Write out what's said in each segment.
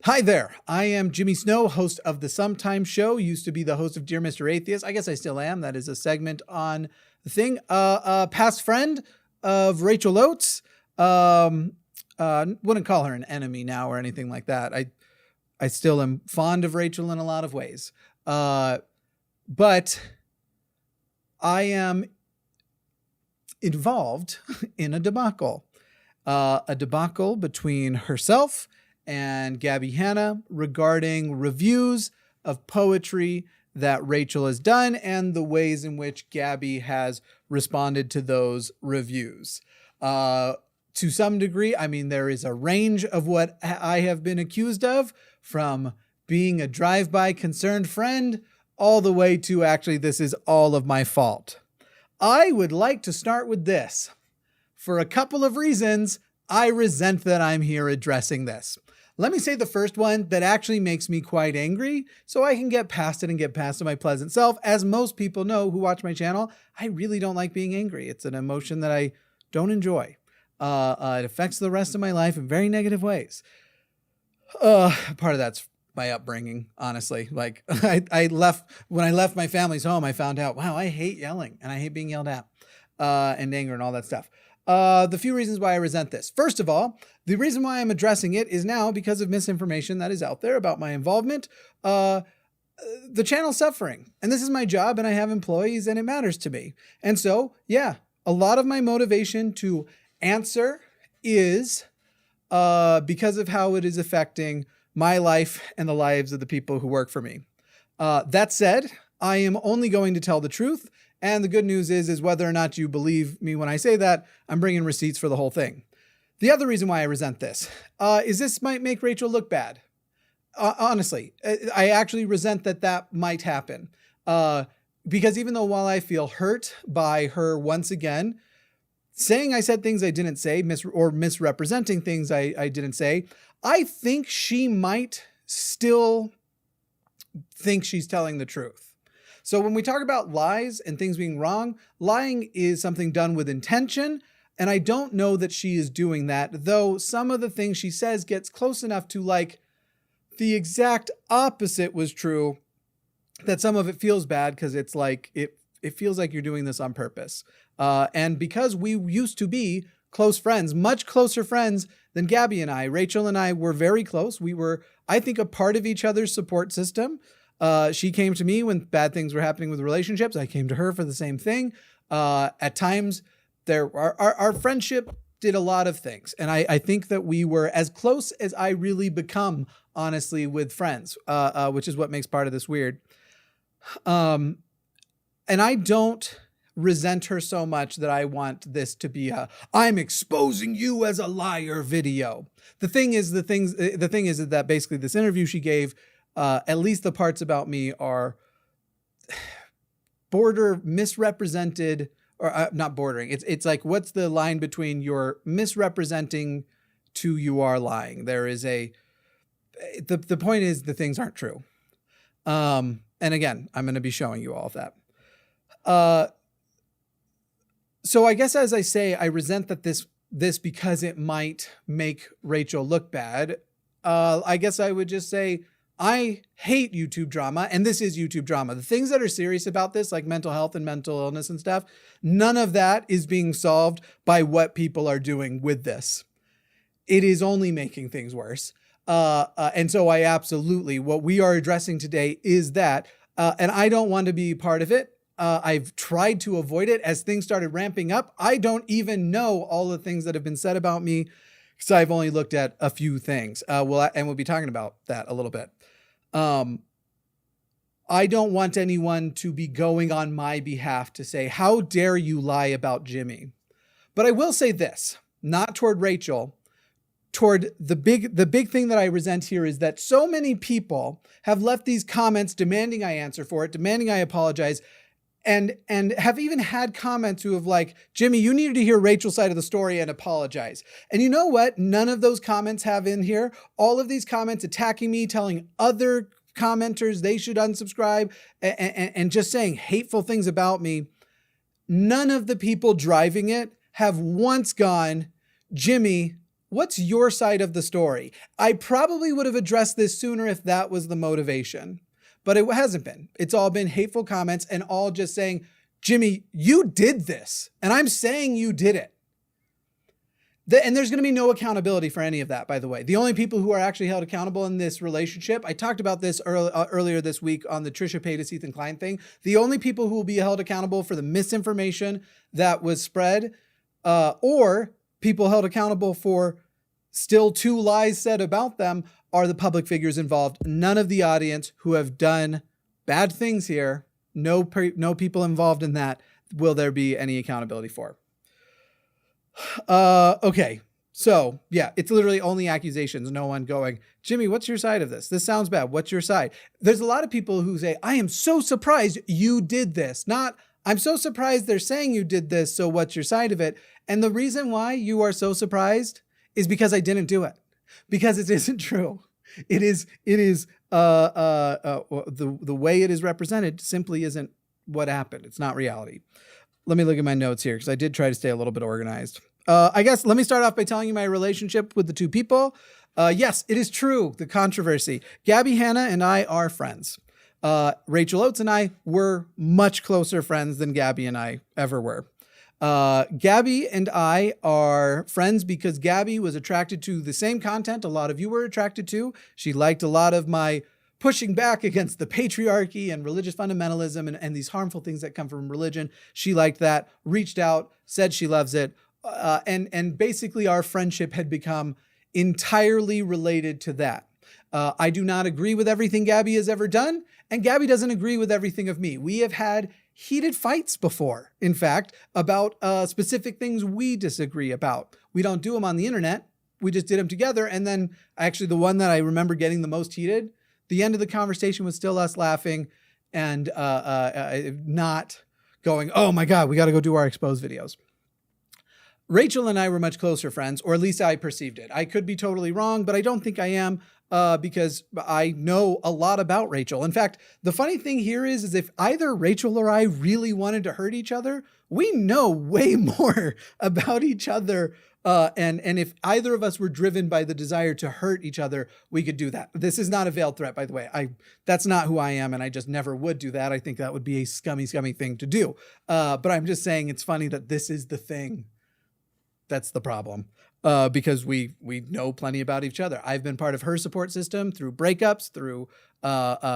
Hi there. I am Jimmy Snow, host of The Sometime Show. Used to be the host of Dear Mr. Atheist. I guess I still am. That is a segment on the thing. Past friend of Rachel Oates. Wouldn't call her an enemy now or anything like that. I still am fond of Rachel in a lot of ways. But I am involved in a debacle between herself and Gabby Hanna regarding reviews of poetry that Rachel has done and the ways in which Gabby has responded to those reviews. To some degree, I mean, there is a range of what I have been accused of, from being a drive-by concerned friend all the way to actually this is all of my fault. I would like to start with this. For a couple of reasons, I resent that I'm here addressing this. Let me say the first one that actually makes me quite angry, so I can get past it and get past to my pleasant self. As most people know who watch my channel, I really don't like being angry. It's an emotion that I don't enjoy. It affects the rest of my life in very negative ways. Part of that's my upbringing, honestly. Like when I left my family's home, I found out, wow, I hate yelling and I hate being yelled at, and anger and all that stuff. The few reasons why I resent this. First of all, the reason why I'm addressing it is now because of misinformation that is out there about my involvement. The channel's suffering, and this is my job, and I have employees, and it matters to me. And so, yeah, a lot of my motivation to answer is because of how it is affecting my life and the lives of the people who work for me. That said, I am only going to tell the truth. And the good news is whether or not you believe me when I say that, I'm bringing receipts for the whole thing. The other reason why I resent this is this might make Rachel look bad. Honestly, I actually resent that might happen. Because even though while I feel hurt by her once again saying I said things I didn't say, or misrepresenting things I didn't say, I think she might still think she's telling the truth. So when we talk about lies and things being wrong, lying is something done with intention. And I don't know that she is doing that, though some of the things she says gets close enough to like the exact opposite was true, that some of it feels bad because it's like, it feels like you're doing this on purpose. And because we used to be close friends, much closer friends than Gabby and I, Rachel and I were very close. We were, I think, a part of each other's support system. She came to me when bad things were happening with relationships. I came to her for the same thing. At times, our friendship did a lot of things. And I think that we were as close as I really become, honestly, with friends, which is what makes part of this weird. And I don't resent her so much that I want this to be I'm exposing you as a liar video. The thing is that basically this interview she gave, at least the parts about me are border misrepresented, or not bordering. It's like, what's the line between you're misrepresenting to you are lying? There is the point is the things aren't true. And again, I'm going to be showing you all of that. So I guess, as I say, I resent that this because it might make Rachel look bad. I guess I would just say, I hate YouTube drama, and this is YouTube drama. The things that are serious about this, like mental health and mental illness and stuff, none of that is being solved by what people are doing with this. It is only making things worse. And so I absolutely, what we are addressing today is that, and I don't want to be part of it. I've tried to avoid it as things started ramping up. I don't even know all the things that have been said about me, because I've only looked at a few things. And we'll be talking about that a little bit. I don't want anyone to be going on my behalf to say, how dare you lie about Jimmy? But I will say this, not toward Rachel, toward the big thing that I resent here is that so many people have left these comments demanding I answer for it, demanding I apologize, and have even had comments who have like, Jimmy, you needed to hear Rachel's side of the story and apologize. And you know what? None of those comments have in here. All of these comments attacking me, telling other commenters they should unsubscribe, and just saying hateful things about me. None of the people driving it have once gone, Jimmy, What's your side of the story? I probably would have addressed this sooner if that was the motivation, but it hasn't been. It's all been hateful comments and all just saying, Jimmy, you did this, and I'm saying you did it. And there's going to be no accountability for any of that, by the way. The only people who are actually held accountable in this relationship, I talked about this earlier this week on the Trisha Paytas, Ethan Klein thing. The only people who will be held accountable for the misinformation that was spread, or people held accountable for still 2 lies said about them, are the public figures involved. None of the audience who have done bad things here, no people involved in that, will there be any accountability for. Okay. So yeah, it's literally only accusations. No one going, Jimmy, what's your side of this? This sounds bad. What's your side? There's a lot of people who say, I am so surprised you did this. Not, I'm so surprised they're saying you did this. So what's your side of it? And the reason why you are so surprised is because I didn't do it, because it isn't true. It is the way it is represented simply isn't what happened. It's not reality. Let me look at my notes here, because I did try to stay a little bit organized. I guess let me start off by telling you my relationship with the 2 people. Yes, it is true, the controversy. Gabby Hanna and I are friends. Rachel Oates and I were much closer friends than Gabby and I ever were. Gabby and I are friends because Gabby was attracted to the same content a lot of you were attracted to. She liked a lot of my pushing back against the patriarchy and religious fundamentalism and these harmful things that come from religion. She liked that, reached out, said she loves it. And basically our friendship had become entirely related to that. I do not agree with everything Gabby has ever done, and Gabby doesn't agree with everything of me. We have had heated fights before, in fact, about specific things we disagree about. We don't do them on the internet. We just did them together. And then actually the one that I remember getting the most heated, the end of the conversation was still us laughing and not going, oh my God, we got to go do our exposed videos. Rachel and I were much closer friends, or at least I perceived it. I could be totally wrong, but I don't think I am, because I know a lot about Rachel. In fact, the funny thing here is if either Rachel or I really wanted to hurt each other, we know way more about each other. And if either of us were driven by the desire to hurt each other, we could do that. This is not a veiled threat, by the way. That's not who I am, and I just never would do that. I think that would be a scummy, scummy thing to do. But I'm just saying it's funny that this is the thing that's the problem, because we know plenty about each other. I've been part of her support system through breakups, through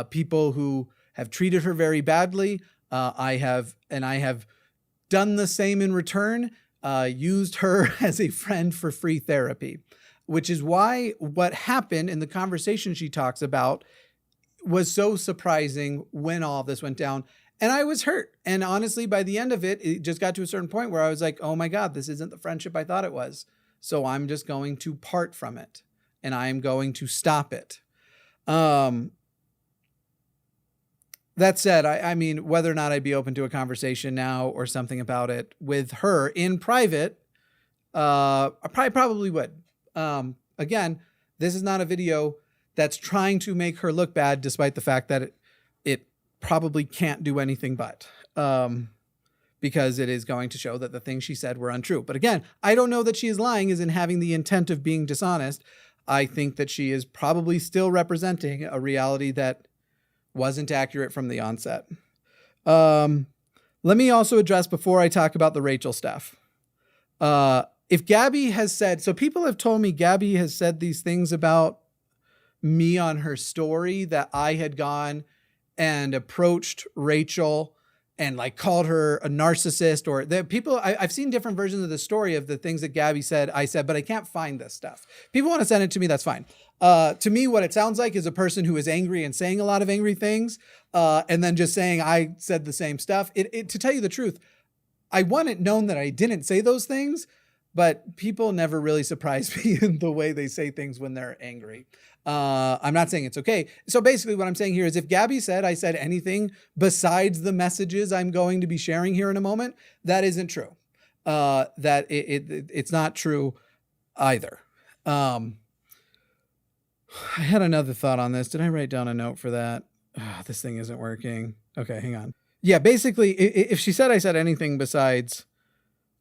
people who have treated her very badly. I have done the same in return. Used her as a friend for free therapy, which is why what happened in the conversation she talks about was so surprising when all this went down. And I was hurt. And honestly, by the end of it, it just got to a certain point where I was like, oh my God, this isn't the friendship I thought it was. So I'm just going to part from it and I'm going to stop it. That said, I mean, whether or not I'd be open to a conversation now or something about it with her in private, I probably would. Again, this is not a video that's trying to make her look bad, despite the fact that it probably can't do anything but, because it is going to show that the things she said were untrue. But again, I don't know that she is lying as in having the intent of being dishonest. I think that she is probably still representing a reality that wasn't accurate from the onset. Let me also address, before I talk about the Rachel stuff, if Gabby has said, so people have told me Gabby has said these things about me on her story, that I had gone and approached Rachel and like called her a narcissist, or the people, I've seen different versions of the story of the things that Gabby said, I said, but I can't find this stuff. People want to send it to me, that's fine. To me, what it sounds like is a person who is angry and saying a lot of angry things, and then just saying I said the same stuff. To tell you the truth, I want it known that I didn't say those things, but people never really surprise me in the way they say things when they're angry. I'm not saying it's okay. So basically what I'm saying here is if Gabby said I said anything besides the messages I'm going to be sharing here in a moment, that isn't true. It's not true either. I had another thought on this. Did I write down a note for that? Oh, this thing isn't working. Okay, hang on. Yeah, basically, if she said I said anything besides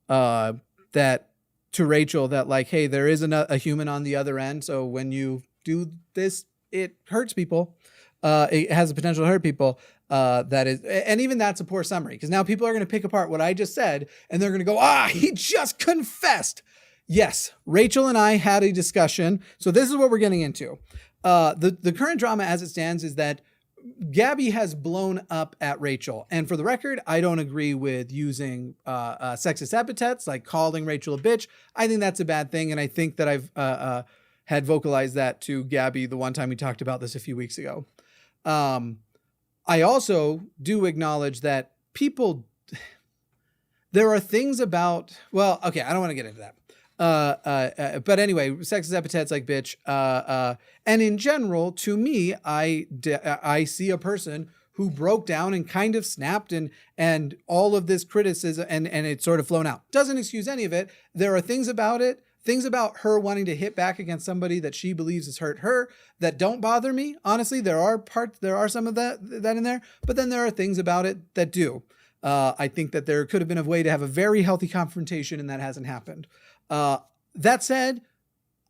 that to Rachel that like, hey, there is a human on the other end. So when you do this, it hurts people. It has the potential to hurt people. That is, and even that's a poor summary, because now people are going to pick apart what I just said and they're going to go, he just confessed. Yes, Rachel and I had a discussion. So this is what we're getting into. The current drama as it stands is that Gabby has blown up at Rachel. And for the record, I don't agree with using sexist epithets like calling Rachel a bitch. I think that's a bad thing. And I think that I've had vocalized that to Gabby the one time we talked about this a few weeks ago. I also do acknowledge that there are things about, well, okay, I don't want to get into that. But anyway, sexist epithets like bitch. And in general, to me, I see a person who broke down and kind of snapped and all of this criticism and it's sort of flown out. Doesn't excuse any of it. There are things about it, things about her wanting to hit back against somebody that she believes has hurt her that don't bother me. Honestly, there are some of that in there, but then there are things about it that do. I think that there could have been a way to have a very healthy confrontation and that hasn't happened. That said,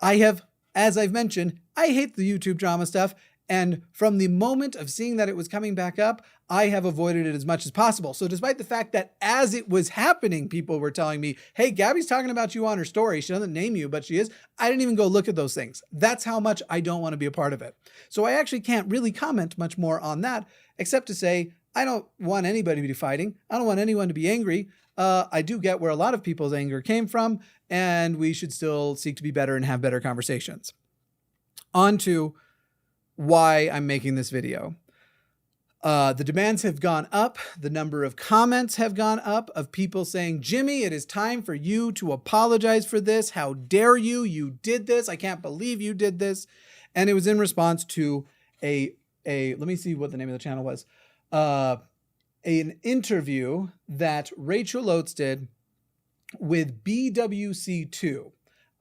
as I've mentioned, I hate the YouTube drama stuff. And from the moment of seeing that it was coming back up, I have avoided it as much as possible. So despite the fact that as it was happening, people were telling me, hey, Gabby's talking about you on her story. She doesn't name you, but she is. I didn't even go look at those things. That's how much I don't want to be a part of it. So I actually can't really comment much more on that, except to say, I don't want anybody to be fighting. I don't want anyone to be angry. I do get where a lot of people's anger came from, and we should still seek to be better and have better conversations. On to why I'm making this video. The demands have gone up. The number of comments have gone up of people saying, Jimmy, it is time for you to apologize for this. How dare you? You did this. I can't believe you did this. And it was in response to let me see what the name of the channel was. An interview that Rachel Oates did with BWC2.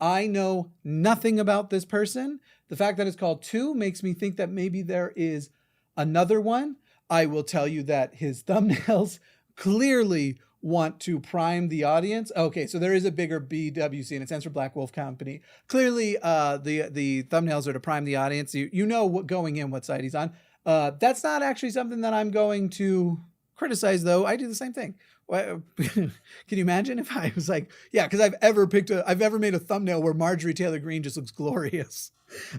I know nothing about this person. The fact that it's called 2 makes me think that maybe there is another one. I will tell you that his thumbnails clearly want to prime the audience. Okay, so there is a bigger BWC and it stands for Black Wolf Company. Clearly, the thumbnails are to prime the audience. You know what going in, what side he's on. That's not actually something that I'm going to criticize, though. I do the same thing. Can you imagine if I was like, yeah, because I've ever made a thumbnail where Marjorie Taylor Greene just looks glorious.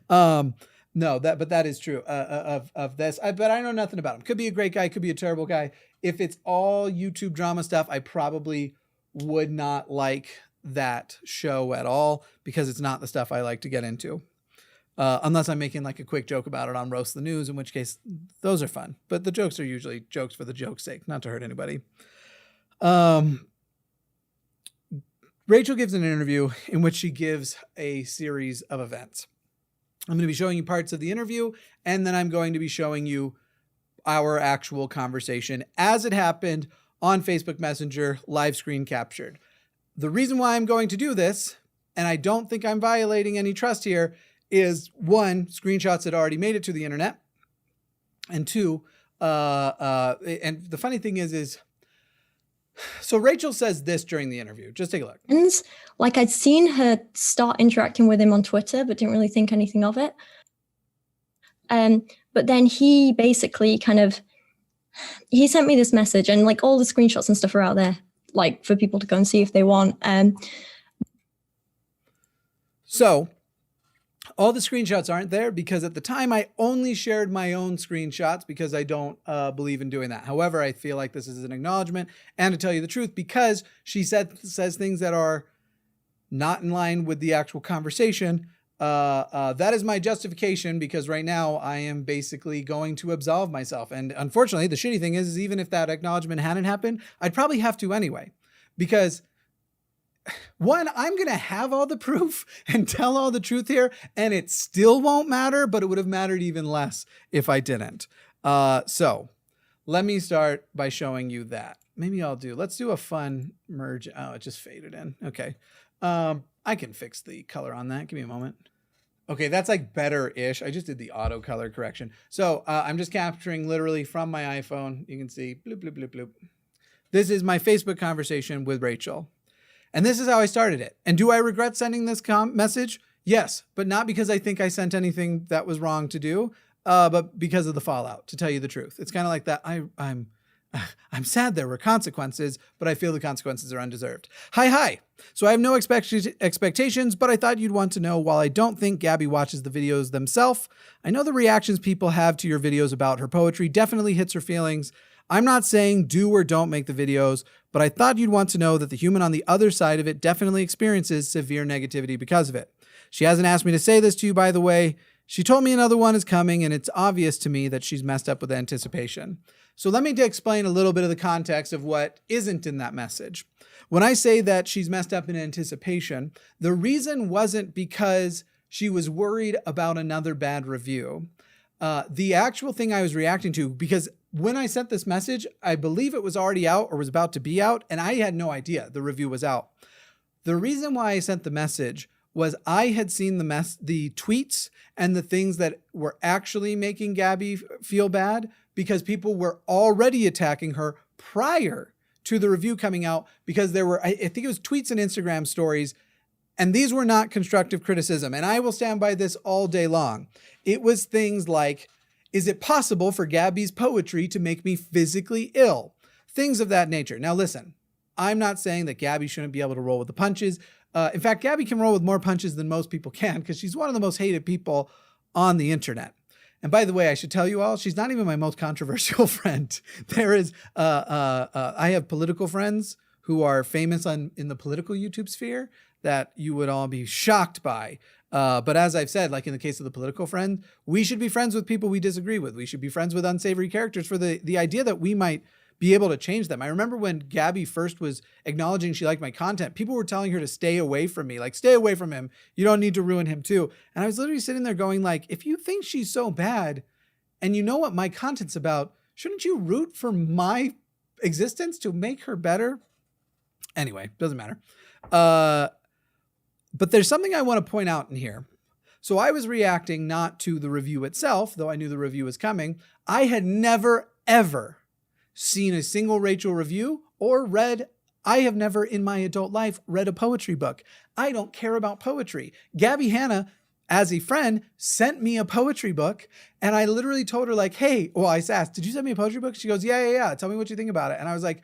No, but that is true of this. But I know nothing about him. Could be a great guy, could be a terrible guy. If it's all YouTube drama stuff, I probably would not like that show at all because it's not the stuff I like to get into. Unless I'm making like a quick joke about it on Roast the News, in which case those are fun. But the jokes are usually jokes for the joke's sake, not to hurt anybody. Rachel gives an interview in which she gives a series of events. I'm going to be showing you parts of the interview, and then I'm going to be showing you our actual conversation as it happened on Facebook Messenger, live screen captured. The reason why I'm going to do this, and I don't think I'm violating any trust here, is 1, screenshots had already made it to the internet, and 2, and the funny thing is so Rachel says this during the interview. Just take a look. Like I'd seen her start interacting with him on Twitter, but didn't really think anything of it. But then he basically he sent me this message, and like all the screenshots and stuff are out there, like for people to go and see if they want. So all the screenshots aren't there because at the time I only shared my own screenshots because I don't believe in doing that. However, I feel like this is an acknowledgement, and to tell you the truth, because she says things that are not in line with the actual conversation, that is my justification, because right now I am basically going to absolve myself. And unfortunately, the shitty thing is even if that acknowledgement hadn't happened, I'd probably have to anyway, because 1, I'm going to have all the proof and tell all the truth here, and it still won't matter, but it would have mattered even less if I didn't. So let me start by showing you that. Maybe let's do a fun merge. Oh, it just faded in. Okay. I can fix the color on that. Give me a moment. Okay, that's like better-ish. I just did the auto color correction. So I'm just capturing literally from my iPhone. You can see bloop, bloop, bloop, bloop. This is my Facebook conversation with Rachel. And this is how I started it. And do I regret sending this message? Yes, but not because I think I sent anything that was wrong to do, but because of the fallout, to tell you the truth. It's kind of like that. I'm sad there were consequences, but I feel the consequences are undeserved. Hi. So I have no expectations, but I thought you'd want to know, while I don't think Gabby watches the videos themselves, I know the reactions people have to your videos about her poetry definitely hits her feelings. I'm not saying do or don't make the videos, but I thought you'd want to know that the human on the other side of it definitely experiences severe negativity because of it. She hasn't asked me to say this to you, by the way. She told me another one is coming, and it's obvious to me that she's messed up with anticipation. So let me explain a little bit of the context of what isn't in that message. When I say that she's messed up in anticipation, the reason wasn't because she was worried about another bad review. The actual thing I was reacting to, because when I sent this message, I believe it was already out or was about to be out, and I had no idea the review was out. The reason why I sent the message was I had seen the tweets and the things that were actually making Gabby feel bad, because people were already attacking her prior to the review coming out, because there were, I think it was tweets and Instagram stories, and these were not constructive criticism. And I will stand by this all day long. It was things like, is it possible for Gabby's poetry to make me physically ill? Things of that nature. Now listen, I'm not saying that Gabby shouldn't be able to roll with the punches. In fact, Gabby can roll with more punches than most people can, because she's one of the most hated people on the internet. And by the way, I should tell you all, she's not even my most controversial friend. There is, I have political friends who are famous in the political YouTube sphere that you would all be shocked by. But as I've said, like in the case of the political friend, we should be friends with people we disagree with. We should be friends with unsavory characters for the idea that we might be able to change them. I remember when Gabby first was acknowledging she liked my content, people were telling her to stay away from me, like, stay away from him. You don't need to ruin him too. And I was literally sitting there going like, if you think she's so bad and you know what my content's about, shouldn't you root for my existence to make her better? Anyway, doesn't matter. But there's something I want to point out in here. So I was reacting not to the review itself, though I knew the review was coming. I had never, ever seen a single Rachel review or I have never in my adult life read a poetry book. I don't care about poetry. Gabby Hanna, as a friend, sent me a poetry book, and I literally told her like, hey, well, I asked, did you send me a poetry book? She goes, yeah. Tell me what you think about it. And I was like,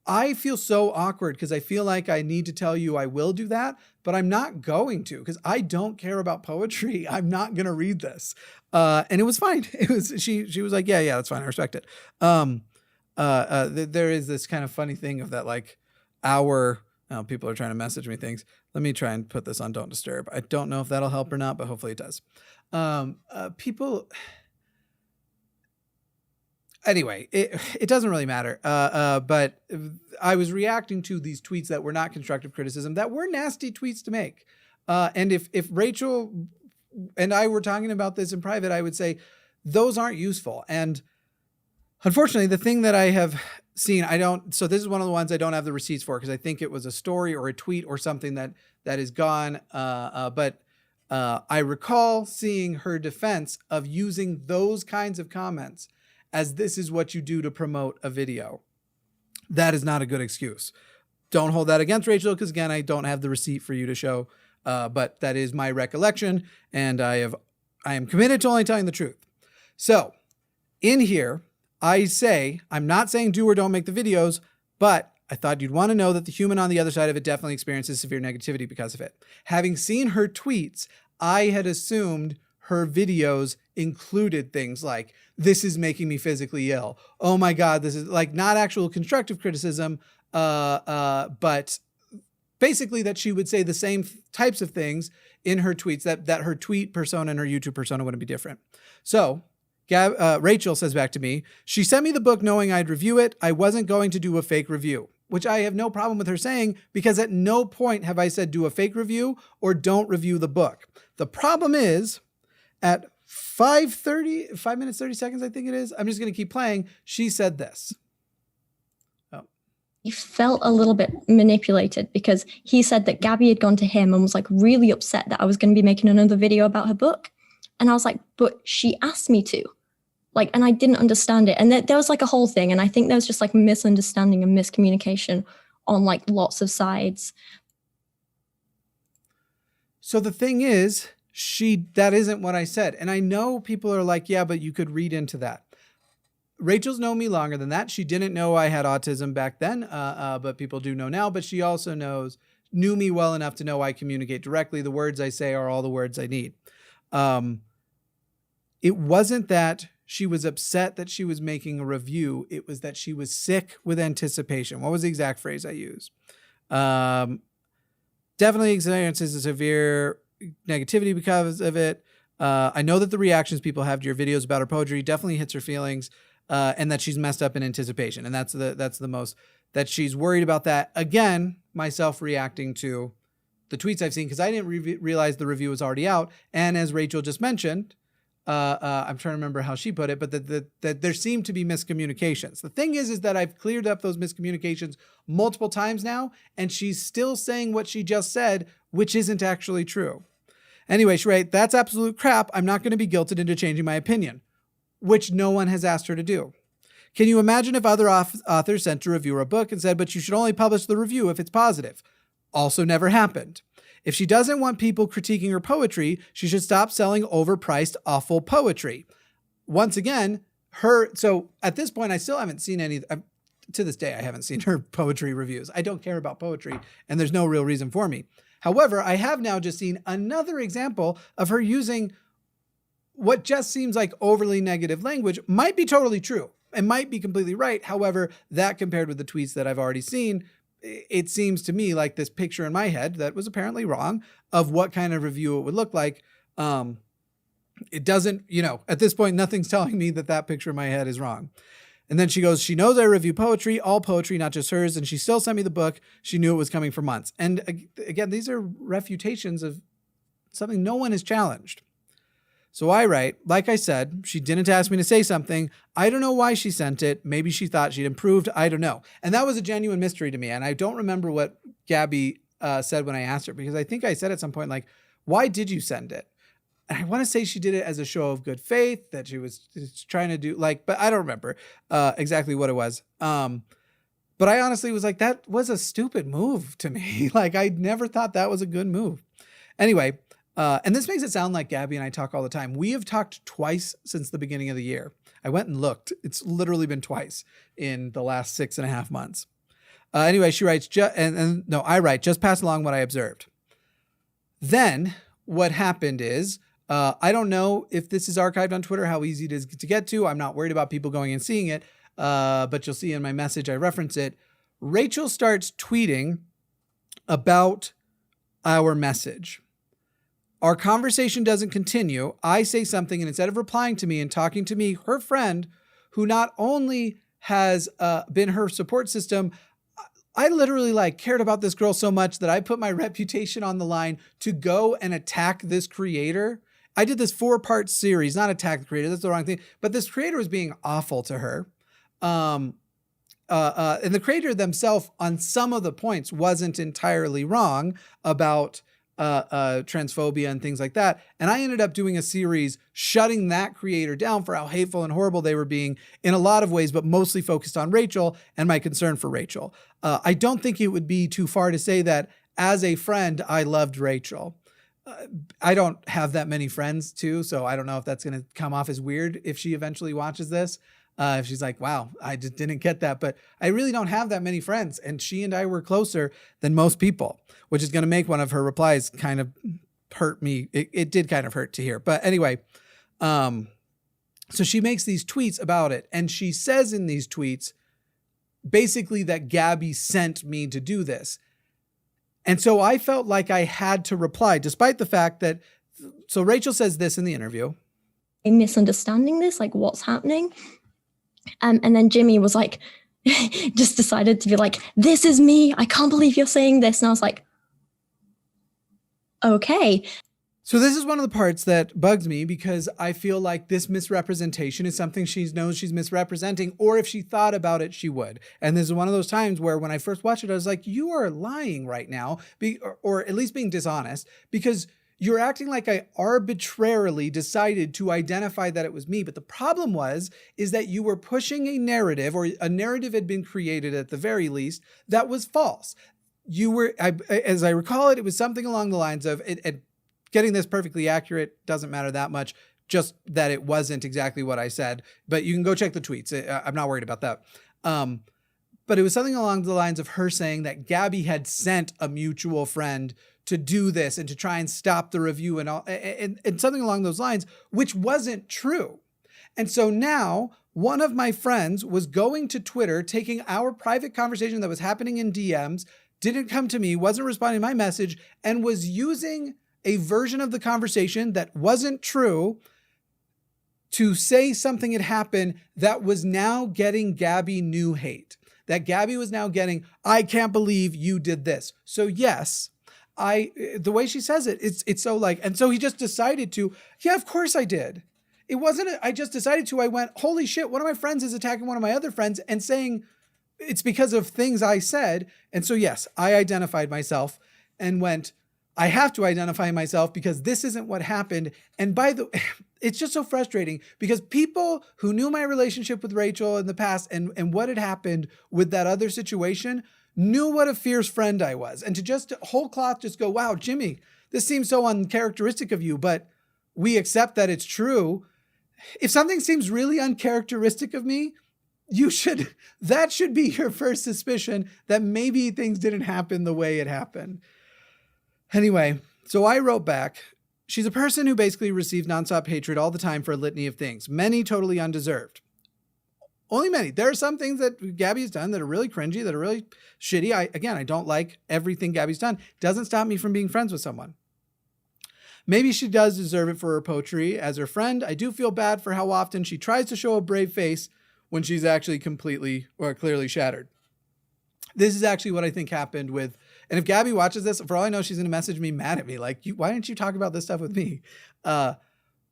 I feel so awkward because I feel like I need to tell you I will do that, but I'm not going to, because I don't care about poetry. I'm not going to read this. And it was fine. She was like, yeah, that's fine. I respect it. There is this kind of funny thing of that, like people are trying to message me things. Let me try and put this on Don't Disturb. I don't know if that'll help or not, but hopefully it does. Anyway, it doesn't really matter. But I was reacting to these tweets that were not constructive criticism, that were nasty tweets to make. And if Rachel and I were talking about this in private, I would say those aren't useful. And unfortunately, the thing that I have seen, so this is one of the ones I don't have the receipts for, because I think it was a story or a tweet or something that is gone. But I recall seeing her defense of using those kinds of comments as this is what you do to promote a video. That is not a good excuse. Don't hold that against Rachel, because again, I don't have the receipt for you to show, but that is my recollection, and I am committed to only telling the truth. So in here, I say, I'm not saying do or don't make the videos, but I thought you'd want to know that the human on the other side of it definitely experiences severe negativity because of it. Having seen her tweets, I had assumed her videos included things like, this is making me physically ill. Oh my God, this is like not actual constructive criticism, but basically that she would say the same types of things in her tweets, that her tweet persona and her YouTube persona wouldn't be different. So Rachel says back to me, she sent me the book knowing I'd review it. I wasn't going to do a fake review, which I have no problem with her saying, because at no point have I said do a fake review or don't review the book. The problem is at 5 minutes, 30 seconds, I think it is. I'm just going to keep playing. She said this. He felt a little bit manipulated because he said that Gabby had gone to him and was like really upset that I was going to be making another video about her book. And I was like, but she asked me to. Like, and I didn't understand it. And there was like a whole thing. And I think there was just like misunderstanding and miscommunication on like lots of sides. So the thing is, that isn't what I said. And I know people are like, yeah, but you could read into that. Rachel's known me longer than that. She didn't know I had autism back then, but people do know now. But she also knew me well enough to know I communicate directly. The words I say are all the words I need. It wasn't that she was upset that she was making a review. It was that she was sick with anticipation. What was the exact phrase I used? Definitely experiences a severe negativity because of it. I know that the reactions people have to your videos about her poetry definitely hits her feelings, and that she's messed up in anticipation. And that's the most that she's worried about that. Again, myself reacting to the tweets I've seen because I didn't realize the review was already out. And as Rachel just mentioned, I'm trying to remember how she put it, but that there seem to be miscommunications. The thing is that I've cleared up those miscommunications multiple times now, and she's still saying what she just said, which isn't actually true. Anyway, Sheree, that's absolute crap. I'm not going to be guilted into changing my opinion, which no one has asked her to do. Can you imagine if other authors sent a reviewer a book and said, but you should only publish the review if it's positive? Also never happened. If she doesn't want people critiquing her poetry, she should stop selling overpriced, awful poetry. Once again, so at this point, I still haven't seen any, to this day, I haven't seen her poetry reviews. I don't care about poetry, and there's no real reason for me. However, I have now just seen another example of her using what just seems like overly negative language. Might be totally true and might be completely right. However, that compared with the tweets that I've already seen, it seems to me like this picture in my head that was apparently wrong of what kind of review it would look like. It doesn't, at this point, nothing's telling me that picture in my head is wrong. And then she goes, she knows I review poetry, all poetry, not just hers. And she still sent me the book. She knew it was coming for months. And again, these are refutations of something no one has challenged. So I write, like I said, she didn't ask me to say something. I don't know why she sent it. Maybe she thought she'd improved. I don't know. And that was a genuine mystery to me. And I don't remember what Gabby said when I asked her, because I think I said at some point, like, why did you send it? And I want to say she did it as a show of good faith, that she was trying to do but I don't remember exactly what it was. But I honestly was like, that was a stupid move to me. Like, I never thought that was a good move. Anyway, and this makes it sound like Gabby and I talk all the time. We have talked twice since the beginning of the year. I went and looked. It's literally been twice in the last 6.5 months. Anyway, she writes, I write, just pass along what I observed. Then what happened is, I don't know if this is archived on Twitter, how easy it is to get to. I'm not worried about people going and seeing it, but you'll see in my message, I reference it. Rachel starts tweeting about our message. Our conversation doesn't continue. I say something, and instead of replying to me and talking to me, her friend, who not only has been her support system, I literally cared about this girl so much that I put my reputation on the line to go and attack this creator. I did this 4-part series, not attack the creator. That's the wrong thing. But this creator was being awful to her. And the creator themselves on some of the points wasn't entirely wrong about transphobia and things like that. And I ended up doing a series shutting that creator down for how hateful and horrible they were being in a lot of ways, but mostly focused on Rachel and my concern for Rachel. I don't think it would be too far to say that as a friend, I loved Rachel. I don't have that many friends too, so I don't know if that's going to come off as weird if she eventually watches this. If she's like, wow, I just didn't get that. But I really don't have that many friends. And she and I were closer than most people, which is going to make one of her replies kind of hurt me. It did kind of hurt to hear. But anyway, so she makes these tweets about it. And she says in these tweets, basically that Gabby sent me to do this. And so I felt like I had to reply, despite the fact that, so Rachel says this in the interview. I'm misunderstanding this, like what's happening? And then Jimmy was like, just decided to be like, this is me. I can't believe you're saying this. And I was like, okay. So this is one of the parts that bugs me, because I feel like this misrepresentation is something she knows she's misrepresenting, or if she thought about it, she would. And this is one of those times where when I first watched it, I was like, you are lying right now, or at least being dishonest, because You're acting like I arbitrarily decided to identify that it was me. But the problem is that you were pushing a narrative, or a narrative had been created at the very least, that was false. You were, as I recall it, it was something along the lines of, getting this perfectly accurate doesn't matter that much, just that it wasn't exactly what I said. But you can go check the tweets. I'm not worried about that. But it was something along the lines of her saying that Gabby had sent a mutual friend to do this and to try and stop the review and all, and something along those lines, which wasn't true. And so now one of my friends was going to Twitter, taking our private conversation that was happening in DMs, didn't come to me, wasn't responding to my message, and was using a version of the conversation that wasn't true to say something had happened that was now getting Gabby new hate. That Gabby was now getting, I can't believe you did this. So yes, the way she says it, it's so like, and so he just decided to, yeah, of course I did. It wasn't, I just decided to, I went, holy shit, one of my friends is attacking one of my other friends and saying it's because of things I said. And so yes, I identified myself and went, I have to identify myself because this isn't what happened. And it's just so frustrating because people who knew my relationship with Rachel in the past and what had happened with that other situation knew what a fierce friend I was. And to just whole cloth just go, wow, Jimmy, this seems so uncharacteristic of you, but we accept that it's true. If something seems really uncharacteristic of me, that should be your first suspicion that maybe things didn't happen the way it happened. Anyway, so I wrote back, she's a person who basically receives nonstop hatred all the time for a litany of things, many totally undeserved. Only many. There are some things that Gabby has done that are really cringy, that are really shitty. I don't like everything Gabby's done. Doesn't stop me from being friends with someone. Maybe she does deserve it for her poetry. As her friend, I do feel bad for how often she tries to show a brave face when she's actually completely or clearly shattered. This is actually what I think happened with, and if Gabby watches this, for all I know, she's going to message me mad at me. Like, why didn't you talk about this stuff with me? A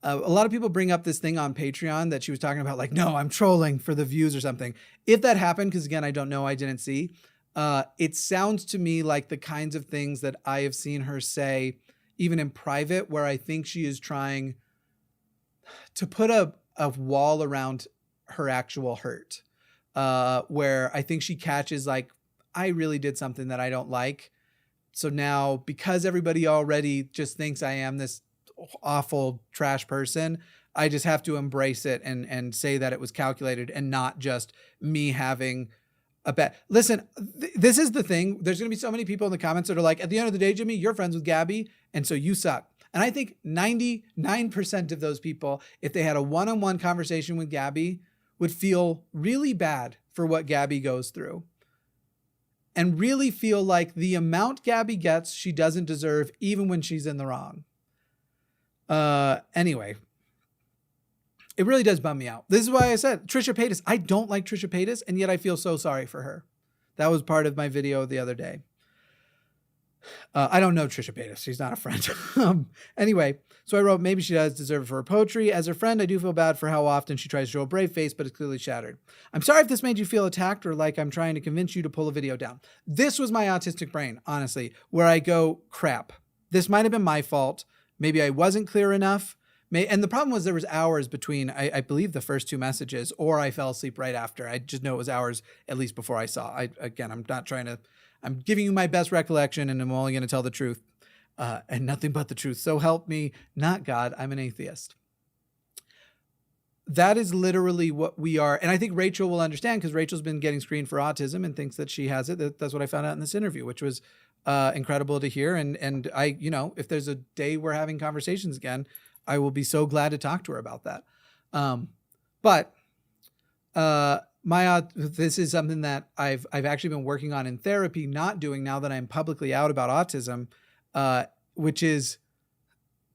lot of people bring up this thing on Patreon that she was talking about, like, no, I'm trolling for the views or something. If that happened, because again, I don't know, I didn't see, it sounds to me like the kinds of things that I have seen her say, even in private, where I think she is trying to put a wall around her actual hurt, where I think she catches like, I really did something that I don't like. So now, because everybody already just thinks I am this awful trash person, I just have to embrace it and say that it was calculated and not just me having a bad. Listen, this is the thing. There's going to be so many people in the comments that are like, at the end of the day, Jimmy, you're friends with Gabby, and so you suck. And I think 99% of those people, if they had a one-on-one conversation with Gabby, would feel really bad for what Gabby goes through. And really feel like the amount Gabby gets, she doesn't deserve, even when she's in the wrong. Anyway, it really does bum me out. This is why I said Trisha Paytas. I don't like Trisha Paytas, and yet I feel so sorry for her. That was part of my video the other day. I don't know Trisha Paytas. She's not a friend. Anyway, so I wrote, maybe she does deserve it for her poetry. As her friend, I do feel bad for how often she tries to show a brave face, but it's clearly shattered. I'm sorry if this made you feel attacked or like I'm trying to convince you to pull a video down. This was my autistic brain, honestly, where I go, crap, this might have been my fault. Maybe I wasn't clear enough. And the problem was there was hours between, I believe, the first two messages, or I fell asleep right after. I just know it was hours at least before I saw. I'm not trying to, I'm giving you my best recollection, and I'm only going to tell the truth and nothing but the truth. So help me, not God. I'm an atheist. That is literally what we are. And I think Rachel will understand, because Rachel's been getting screened for autism and thinks that she has it. That's what I found out in this interview, which was incredible to hear. And I, if there's a day we're having conversations again, I will be so glad to talk to her about that. This is something that I've actually been working on in therapy, not doing now that I'm publicly out about autism, which is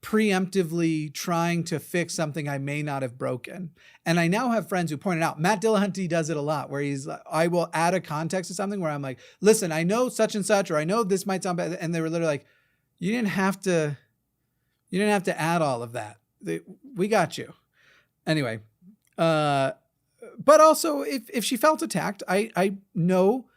preemptively trying to fix something I may not have broken. And I now have friends who pointed out, Matt Dillahunty does it a lot, where I will add a context to something where I'm like, listen, I know such and such, or I know this might sound bad. And they were literally like, you didn't have to add all of that. We got you. Anyway, but also if she felt attacked, I know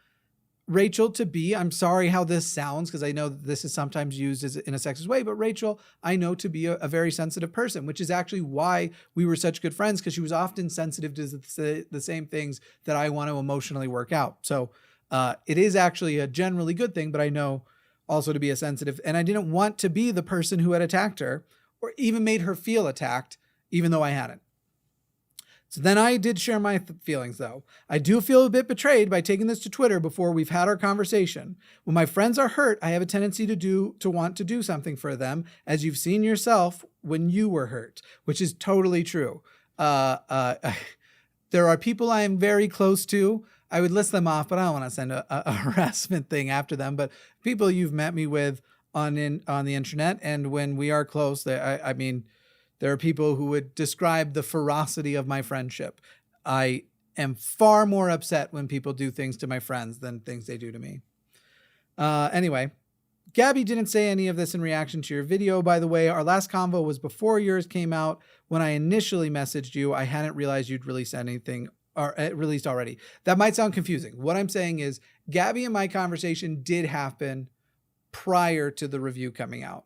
Rachel to be, I'm sorry how this sounds, because I know that this is sometimes used as in a sexist way, but Rachel, I know to be a very sensitive person, which is actually why we were such good friends, because she was often sensitive to the same things that I want to emotionally work out. So it is actually a generally good thing, but I know also to be a sensitive, and I didn't want to be the person who had attacked her or even made her feel attacked, even though I hadn't. So then I did share my feelings, though. I do feel a bit betrayed by taking this to Twitter before we've had our conversation. When my friends are hurt, I have a tendency to want to do something for them, as you've seen yourself when you were hurt, which is totally true. There are people I am very close to. I would list them off, but I don't want to send a harassment thing after them. But people you've met me with on the internet, and when we are close, I mean, there are people who would describe the ferocity of my friendship. I am far more upset when people do things to my friends than things they do to me. Anyway, Gabby didn't say any of this in reaction to your video, by the way. Our last convo was before yours came out. When I initially messaged you, I hadn't realized you'd released anything or released already. That might sound confusing. What I'm saying is Gabby and my conversation did happen prior to the review coming out.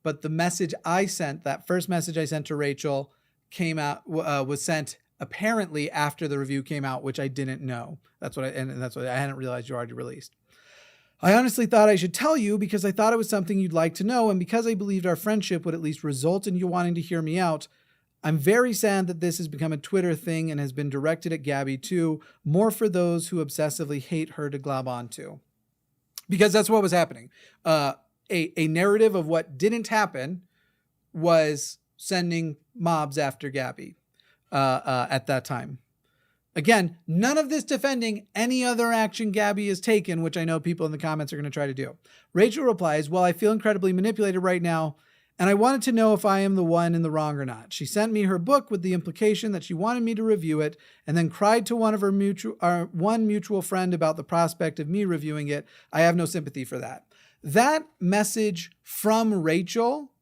But the message I sent, that first message I sent to Rachel, was sent apparently after the review came out, which I didn't know. That's what I hadn't realized you already released. I honestly thought I should tell you because I thought it was something you'd like to know, and because I believed our friendship would at least result in you wanting to hear me out. I'm very sad that this has become a Twitter thing and has been directed at Gabby too, more for those who obsessively hate her to glob onto. Because that's what was happening. A narrative of what didn't happen was sending mobs after Gabby at that time. Again, none of this defending any other action Gabby has taken, which I know people in the comments are going to try to do. Rachel replies, well, I feel incredibly manipulated right now, and I wanted to know if I am the one in the wrong or not. She sent me her book with the implication that she wanted me to review it, and then cried to one of her one mutual friend about the prospect of me reviewing it. I have no sympathy for that. That message from Rachel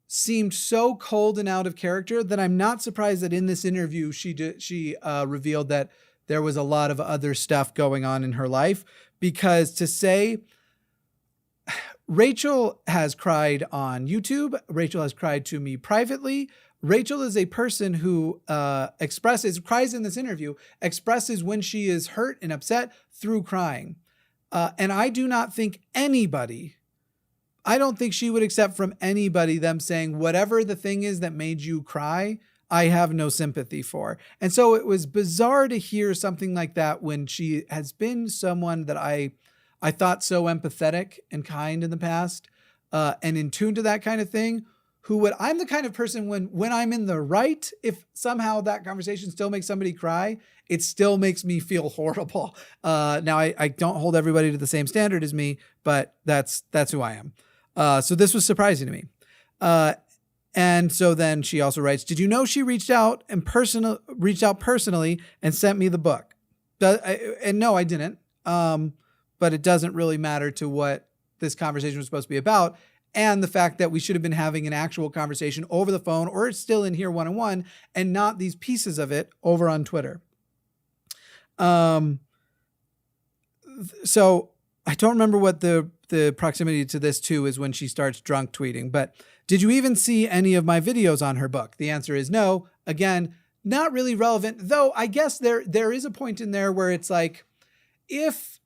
seemed so cold and out of character that I'm not surprised that in this interview she revealed that there was a lot of other stuff going on in her life. Because to say Rachel has cried on YouTube, Rachel has cried to me privately. Rachel is a person who cries in this interview, expresses when she is hurt and upset through crying. And I do not think I don't think she would accept from anybody them saying, whatever the thing is that made you cry, I have no sympathy for. And so it was bizarre to hear something like that when she has been someone that I thought so empathetic and kind in the past, and in tune to that kind of thing. I'm the kind of person when I'm in the right, if somehow that conversation still makes somebody cry, it still makes me feel horrible. Now I don't hold everybody to the same standard as me, but that's who I am. So this was surprising to me. And so then she also writes, did you know she reached out personally and sent me the book? And no, I didn't. But it doesn't really matter to what this conversation was supposed to be about. And the fact that we should have been having an actual conversation over the phone, or it's still in here one-on-one, and not these pieces of it over on Twitter. So I don't remember what the proximity to this too is when she starts drunk tweeting, but did you even see any of my videos on her book? The answer is no. Again, not really relevant, though I guess there is a point in there where it's like, if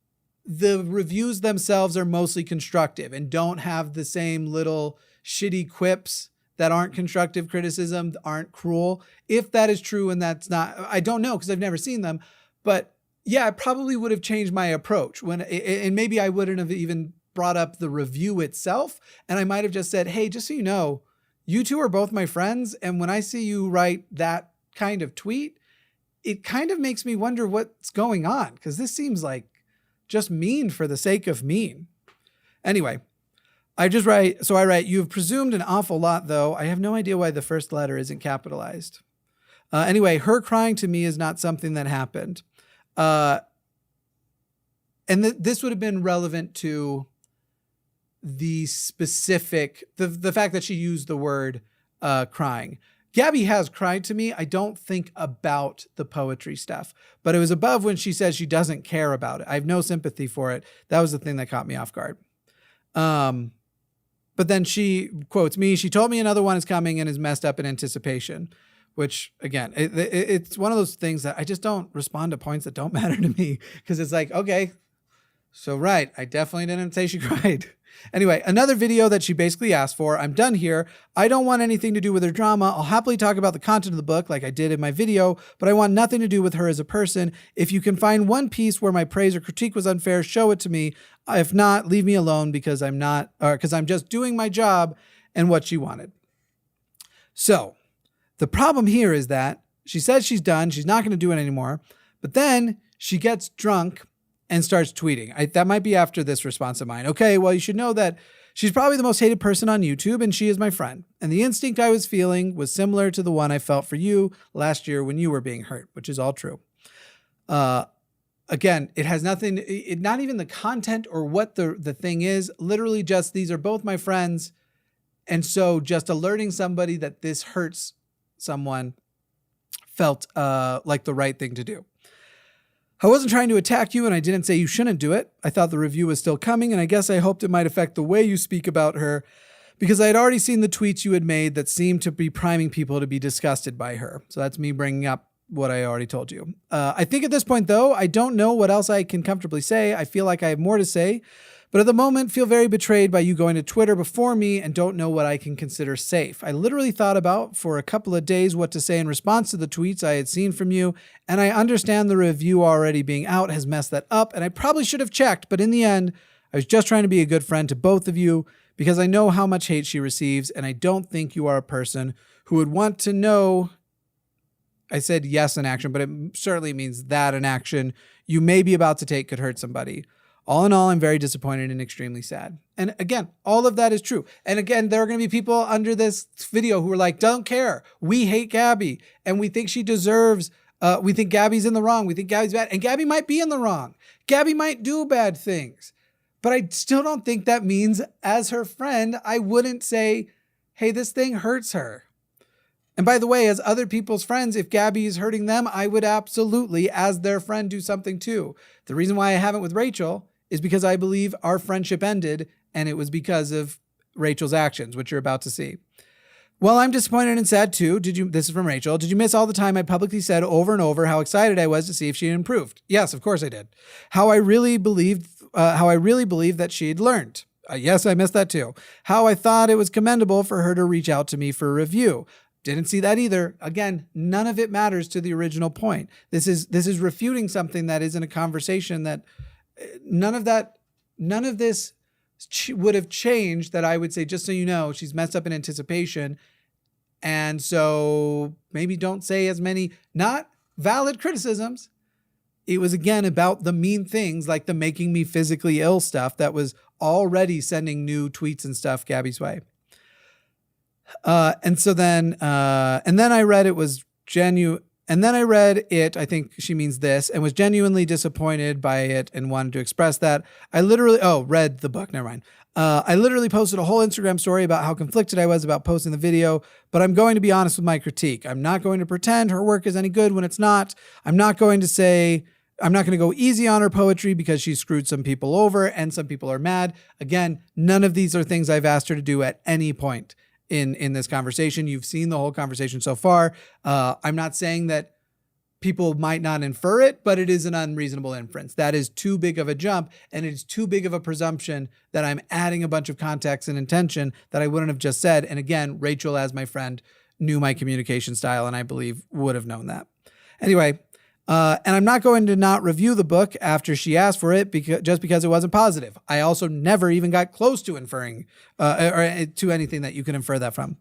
the reviews themselves are mostly constructive and don't have the same little shitty quips that aren't constructive criticism, aren't cruel. If that is true and that's not, I don't know because I've never seen them, but yeah, I probably would have changed my approach and maybe I wouldn't have even brought up the review itself. And I might've just said, hey, just so you know, you two are both my friends. And when I see you write that kind of tweet, it kind of makes me wonder what's going on. Because this seems like just mean for the sake of mean. Anyway, I write, you've presumed an awful lot, though. I have no idea why the first letter isn't capitalized. Anyway, her crying to me is not something that happened. And this would have been relevant to the specific, the fact that she used the word crying. Gabby has cried to me. I don't think about the poetry stuff, but it was above when she says she doesn't care about it. I have no sympathy for it. That was the thing that caught me off guard. But then she quotes me. She told me another one is coming and is messed up in anticipation, which again, it's one of those things that I just don't respond to points that don't matter to me, because it's like, okay, so right, I definitely didn't say she cried. Anyway, another video that she basically asked for. I'm done here. I don't want anything to do with her drama. I'll happily talk about the content of the book like I did in my video, but I want nothing to do with her as a person. If you can find one piece where my praise or critique was unfair, show it to me. If not, leave me alone, because I'm just doing my job and what she wanted. So the problem here is that she says she's done. She's not going to do it anymore. But then she gets drunk and starts tweeting. That might be after this response of mine. Okay, well, you should know that she's probably the most hated person on YouTube, and she is my friend. And the instinct I was feeling was similar to the one I felt for you last year when you were being hurt, which is all true. Again, it has nothing, not even the content or what the thing is, literally just these are both my friends. And so just alerting somebody that this hurts someone felt like the right thing to do. I wasn't trying to attack you, and I didn't say you shouldn't do it. I thought the review was still coming, and I guess I hoped it might affect the way you speak about her, because I had already seen the tweets you had made that seemed to be priming people to be disgusted by her. So that's me bringing up what I already told you. I think at this point, though, I don't know what else I can comfortably say. I feel like I have more to say, but at the moment feel very betrayed by you going to Twitter before me and don't know what I can consider safe. I literally thought about for a couple of days what to say in response to the tweets I had seen from you, and I understand the review already being out has messed that up, and I probably should have checked, but in the end, I was just trying to be a good friend to both of you, because I know how much hate she receives, and I don't think you are a person who would want to know. I said yes in action, but it certainly means that an action you may be about to take could hurt somebody. All in all, I'm very disappointed and extremely sad. And again, all of that is true. And again, there are going to be people under this video who are like, don't care. We hate Gabby and we think she deserves, we think Gabby's in the wrong. We think Gabby's bad. And Gabby might be in the wrong. Gabby might do bad things. But I still don't think that means as her friend, I wouldn't say, hey, this thing hurts her. And by the way, as other people's friends, if Gabby is hurting them, I would absolutely, as their friend, do something too. The reason why I haven't with Rachel is because I believe our friendship ended and it was because of Rachel's actions, which you're about to see. Well, I'm disappointed and sad too. This is from Rachel. Did you miss all the time I publicly said over and over how excited I was to see if she had improved? Yes, of course I did. How I really believed that she had learned. Yes, I missed that too. How I thought it was commendable for her to reach out to me for a review. Didn't see that either. Again, none of it matters to the original point. This is refuting something that is in a conversation that none of this would have changed, that I would say, just so you know, she's messed up in anticipation. And so maybe don't say as many not valid criticisms. It was again about the mean things like the making me physically ill stuff that was already sending new tweets and stuff Gabby's way. And then I read it was genuine. And then I read it, I think she means this, and was genuinely disappointed by it and wanted to express that. Read the book, never mind. I literally posted a whole Instagram story about how conflicted I was about posting the video, but I'm going to be honest with my critique. I'm not going to pretend her work is any good when it's not. I'm not going to go easy on her poetry because she screwed some people over and some people are mad. Again, none of these are things I've asked her to do at any point in this conversation. You've seen the whole conversation so far. I'm not saying that people might not infer it, but it is an unreasonable inference. That is too big of a jump, and it's too big of a presumption that I'm adding a bunch of context and intention that I wouldn't have just said. And again, Rachel, as my friend, knew my communication style, and I believe would have known that. Anyway, and I'm not going to not review the book after she asked for it just because it wasn't positive. I also never even got close to inferring or to anything that you can infer that from.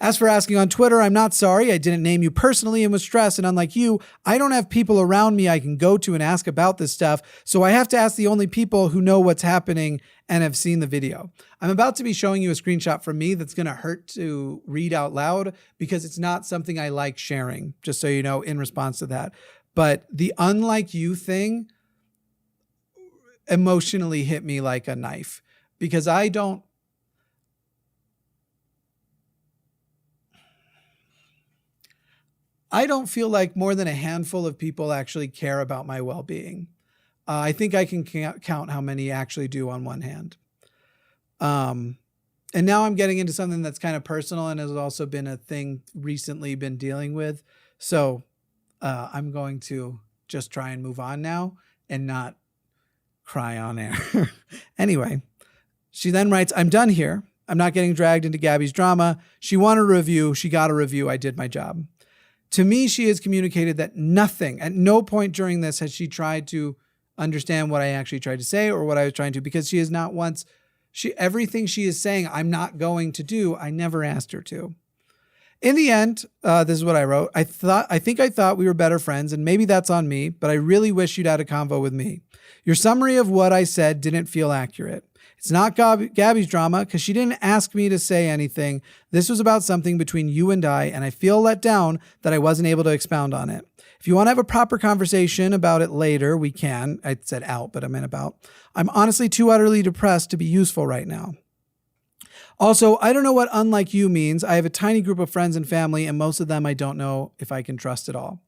As for asking on Twitter, I'm not sorry. I didn't name you personally and was stressed. And unlike you, I don't have people around me I can go to and ask about this stuff. So I have to ask the only people who know what's happening and have seen the video. I'm about to be showing you a screenshot from me that's going to hurt to read out loud because it's not something I like sharing, just so you know, in response to that. But the unlike you thing emotionally hit me like a knife because I don't. I don't feel like more than a handful of people actually care about my well-being. I think I can count how many actually do on one hand. And now I'm getting into something that's kind of personal and has also been a thing recently been dealing with. So I'm going to just try and move on now and not cry on air. Anyway, she then writes, I'm done here. I'm not getting dragged into Gabby's drama. She wanted a review. She got a review. I did my job. To me, she has communicated that nothing, at no point during this has she tried to understand what I actually tried to say or what I was trying to, because she has not once, everything she is saying, I'm not going to do, I never asked her to. In the end, this is what I wrote. I think I thought we were better friends, and maybe that's on me, but I really wish you'd had a convo with me. Your summary of what I said didn't feel accurate. It's not Gabby's drama because she didn't ask me to say anything. This was about something between you and I feel let down that I wasn't able to expound on it. If you want to have a proper conversation about it later, we can. I said out, but I meant about. I'm honestly too utterly depressed to be useful right now. Also, I don't know what unlike you means. I have a tiny group of friends and family, and most of them I don't know if I can trust at all,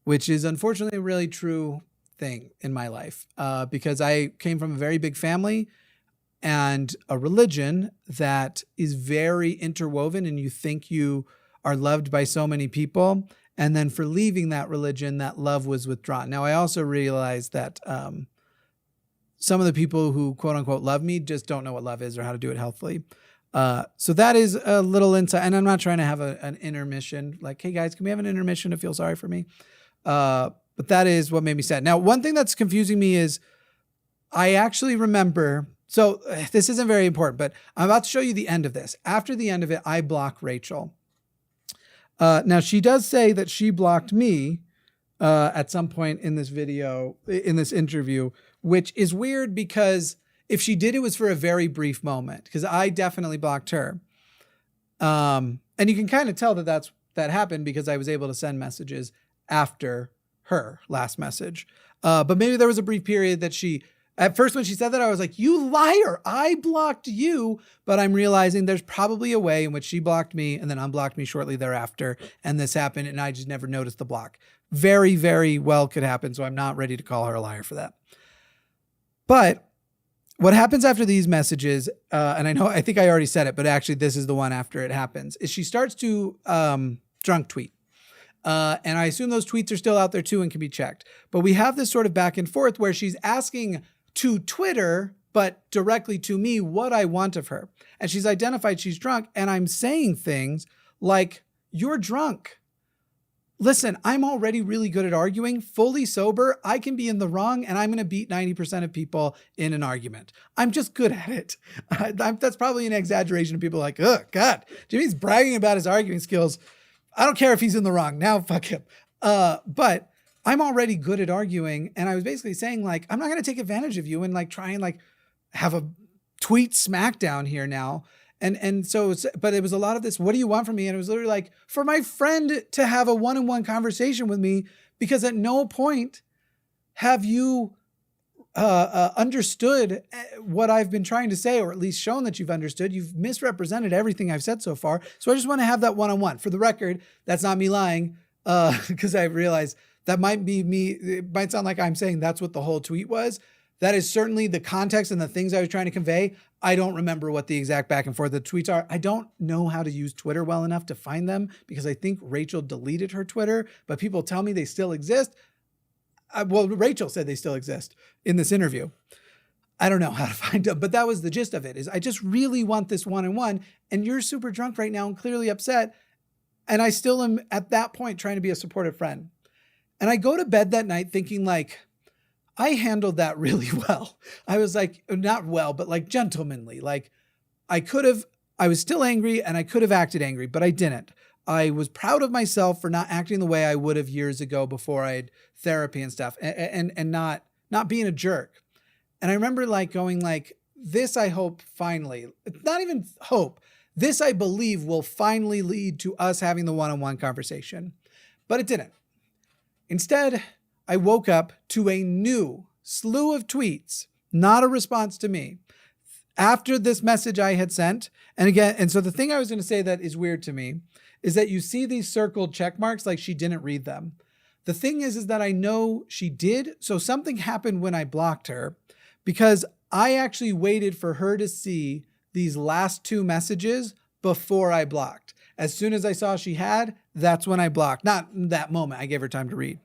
which is unfortunately a really true thing in my life because I came from a very big family and a religion that is very interwoven, and you think you are loved by so many people. And then for leaving that religion, that love was withdrawn. Now, I also realized that some of the people who quote unquote love me just don't know what love is or how to do it healthily. So that is a little insight. And I'm not trying to have an intermission like, hey guys, can we have an intermission to feel sorry for me? But that is what made me sad. Now, one thing that's confusing me is I actually remember, so this isn't very important, but I'm about to show you the end of this. After the end of it, I block Rachel. Now she does say that she blocked me at some point in this video, in this interview, which is weird because if she did, it was for a very brief moment because I definitely blocked her. And you can kind of tell that that happened because I was able to send messages after her last message. But maybe there was a brief period that at first when she said that, I was like, you liar, I blocked you. But I'm realizing there's probably a way in which she blocked me and then unblocked me shortly thereafter. And this happened and I just never noticed the block. Very, very well could happen. So I'm not ready to call her a liar for that. But what happens after these messages, and I think I already said it, but actually this is the one after it happens, is she starts to drunk tweet. And I assume those tweets are still out there too and can be checked. But we have this sort of back and forth where she's asking to Twitter, but directly to me, what I want of her. And she's identified she's drunk. And I'm saying things like, you're drunk. Listen, I'm already really good at arguing. Fully sober, I can be in the wrong and I'm going to beat 90% of people in an argument. I'm just good at it. That's probably an exaggeration. People are like, oh, God, Jimmy's bragging about his arguing skills. I don't care if he's in the wrong. Now, fuck him. But I'm already good at arguing. And I was basically saying, like, I'm not going to take advantage of you and like try and like have a tweet smackdown here now. And so, but it was a lot of this, what do you want from me? And it was literally like, for my friend to have a one-on-one conversation with me, because at no point have you understood what I've been trying to say, or at least shown that you've understood. You've misrepresented everything I've said so far. So I just want to have that one-on-one. For the record, that's not me lying, because I realized that might be me. It might sound like I'm saying that's what the whole tweet was. That is certainly the context and the things I was trying to convey. I don't remember what the exact back and forth of the tweets are. I don't know how to use Twitter well enough to find them because I think Rachel deleted her Twitter, but people tell me they still exist. Well, Rachel said they still exist in this interview. I don't know how to find them, but that was the gist of it, is I just really want this one-on-one, and you're super drunk right now and clearly upset. And I still am at that point trying to be a supportive friend. And I go to bed that night thinking like, I handled that really well. I was like, not well, but like gentlemanly. Like I was still angry and I could have acted angry, but I didn't. I was proud of myself for not acting the way I would have years ago before I had therapy and stuff and not being a jerk. And I remember like going like, this, I hope finally, not even hope, this I believe will finally lead to us having the one-on-one conversation, but it didn't. Instead, I woke up to a new slew of tweets, not a response to me, after this message I had sent. And so the thing I was going to say that is weird to me is that you see these circled check marks like she didn't read them. The thing is that I know she did. So something happened when I blocked her, because I actually waited for her to see these last 2 messages before I blocked. As soon as I saw she had, that's when I blocked. Not that moment. I gave her time to read.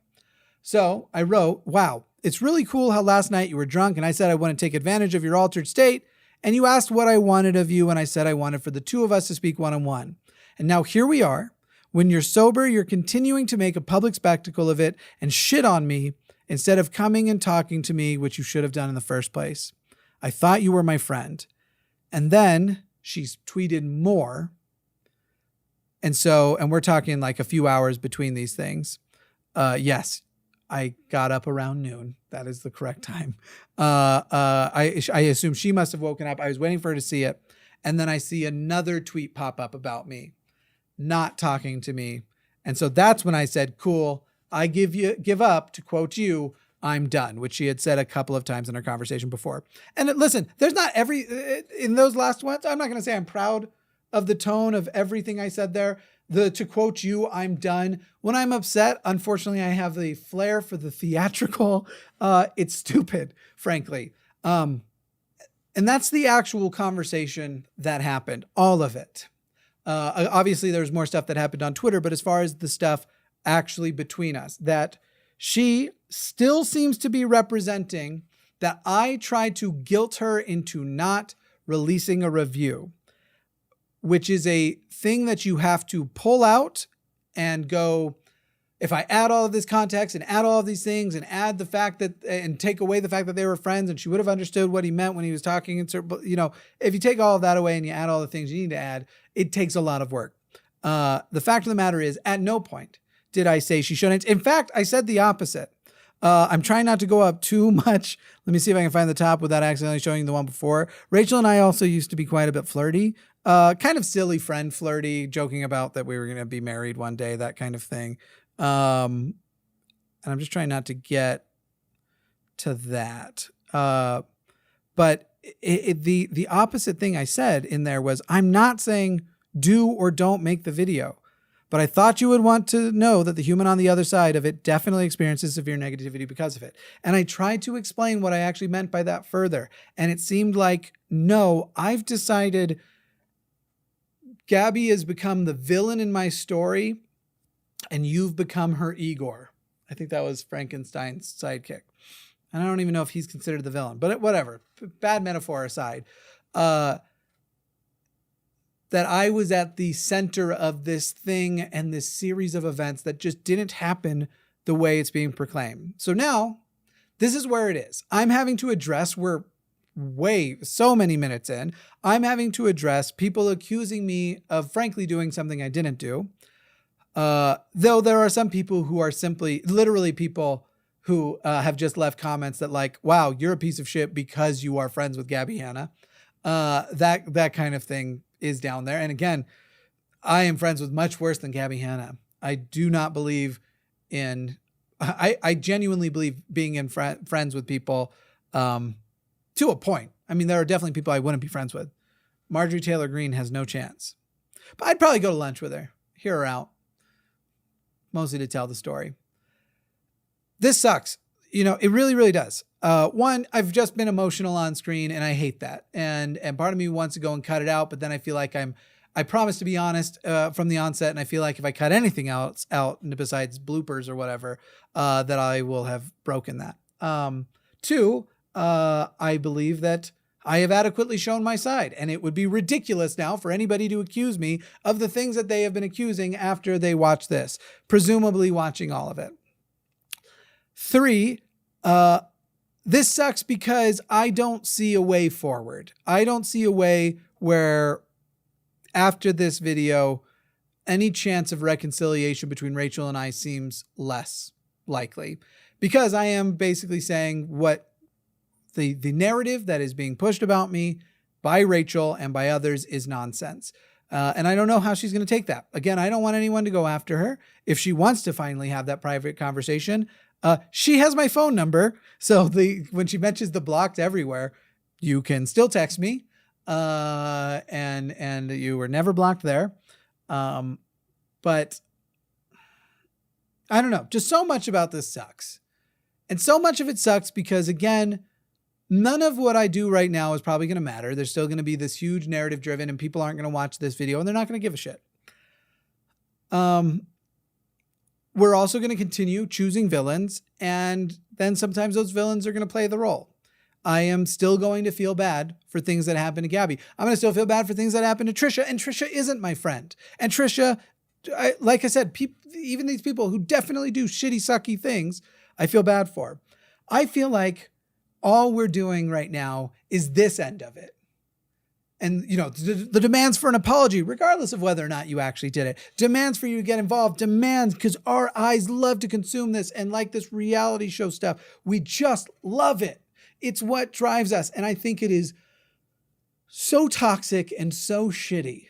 So I wrote, wow, it's really cool how last night you were drunk and I said I want to take advantage of your altered state. And you asked what I wanted of you, and I said I wanted for the 2 of us to speak one-on-one. And now here we are. When you're sober, you're continuing to make a public spectacle of it and shit on me instead of coming and talking to me, which you should have done in the first place. I thought you were my friend. And then she's tweeted more. And we're talking like a few hours between these things. Yes, I got up around noon. That is the correct time. I assume she must have woken up. I was waiting for her to see it. And then I see another tweet pop up about me not talking to me. And so that's when I said, cool, I give up, to quote you, I'm done, which she had said a couple of times in our conversation before. And listen, there's not in those last ones, I'm not going to say I'm proud of the tone of everything I said there. To quote you, I'm done. When I'm upset, unfortunately, I have the flair for the theatrical. It's stupid, frankly. And that's the actual conversation that happened, all of it. Obviously, there's more stuff that happened on Twitter, but as far as the stuff actually between us, that she still seems to be representing that I tried to guilt her into not releasing a review, which is a thing that you have to pull out and go, if I add all of this context and add all of these things and add the fact that, and take away the fact that they were friends and she would have understood what he meant when he was talking, and if you take all of that away and you add all the things you need to add, it takes a lot of work. The fact of the matter is, at no point did I say she shouldn't. In fact, I said the opposite. I'm trying not to go up too much. Let me see if I can find the top without accidentally showing the one before. Rachel and I also used to be quite a bit flirty, kind of silly friend flirty, joking about that we were going to be married one day, that kind of thing. And I'm just trying not to get to that. But the opposite thing I said in there was, I'm not saying do or don't make the video, but I thought you would want to know that the human on the other side of it definitely experiences severe negativity because of it. And I tried to explain what I actually meant by that further. And it seemed like, no, I've decided Gabby has become the villain in my story and you've become her Igor. I think that was Frankenstein's sidekick. And I don't even know if he's considered the villain, but whatever. Bad metaphor aside. That I was at the center of this thing and this series of events that just didn't happen the way it's being proclaimed. So now, this is where it is. I'm having to address, we're so many minutes in, I'm having to address people accusing me of frankly doing something I didn't do. Though there are some people who are simply, literally people who have just left comments that like, wow, you're a piece of shit because you are friends with Gabby Hanna. That kind of thing is down there. And again, I am friends with much worse than Gabby Hanna. I do not believe in, I genuinely believe being in friends with people to a point. I mean, there are definitely people I wouldn't be friends with. Marjorie Taylor Greene has no chance. But I'd probably go to lunch with her, hear her out, mostly to tell the story. This sucks. It really, really does. One, I've just been emotional on screen and I hate that. And part of me wants to go and cut it out, but then I feel like I promised to be honest from the onset. And I feel like if I cut anything else out besides bloopers or whatever, that I will have broken that. Two, I believe that I have adequately shown my side, and it would be ridiculous now for anybody to accuse me of the things that they have been accusing after they watch this, presumably watching all of it. Three, this sucks because I don't see a way forward. I don't see a way where after this video, any chance of reconciliation between Rachel and I seems less likely, because I am basically saying what the narrative that is being pushed about me by Rachel and by others is nonsense. And I don't know how she's going to take that. Again, I don't want anyone to go after her. If she wants to finally have that private conversation, she has my phone number. So when she mentions the blocked everywhere, you can still text me. And you were never blocked there. But I don't know. Just so much about this sucks. And so much of it sucks because, again, none of what I do right now is probably going to matter. There's still going to be this huge narrative driven and people aren't going to watch this video and they're not going to give a shit. We're also going to continue choosing villains, and then sometimes those villains are going to play the role. I am still going to feel bad for things that happen to Gabby. I'm going to still feel bad for things that happen to Trisha, and Trisha isn't my friend. And Trisha, like I said, even these people who definitely do shitty, sucky things, I feel bad for. I feel like all we're doing right now is this end of it. And, you know, the demands for an apology, regardless of whether or not you actually did it, demands for you to get involved, demands, because our eyes love to consume this and like this reality show stuff. We just love it. It's what drives us. And I think it is so toxic and so shitty.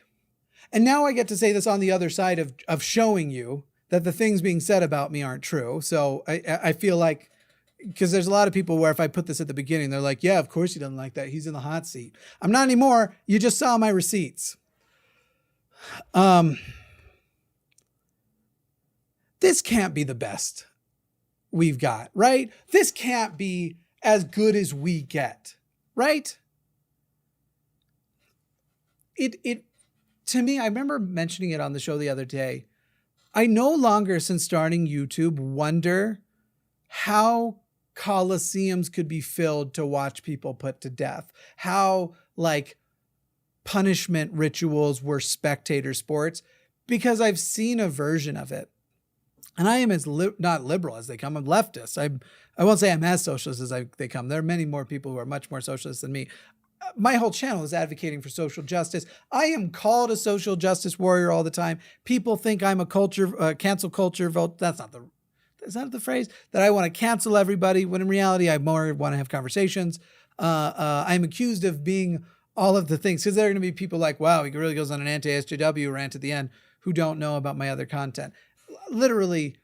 And now I get to say this on the other side of showing you that the things being said about me aren't true. So I feel like, because there's a lot of people where if I put this at the beginning, they're like, yeah, of course he doesn't like that. He's in the hot seat. I'm not anymore. You just saw my receipts. This can't be the best we've got, right? This can't be as good as we get, right? It to me, I remember mentioning it on the show the other day. I no longer, since starting YouTube, wonder how coliseums could be filled to watch people put to death, how like punishment rituals were spectator sports, because I've seen a version of it. And I am as not liberal as they come. I'm leftist. I won't say I'm as socialist as they come. There are many more people who are much more socialist than me. My whole channel is advocating for social justice. I am called a social justice warrior all the time. People think I'm a cancel culture vote. That's not the phrase, that I want to cancel everybody, when in reality, I more want to have conversations. I'm accused of being all of the things, because there are going to be people like, wow, he really goes on an anti-SJW rant at the end, who don't know about my other content. Literally,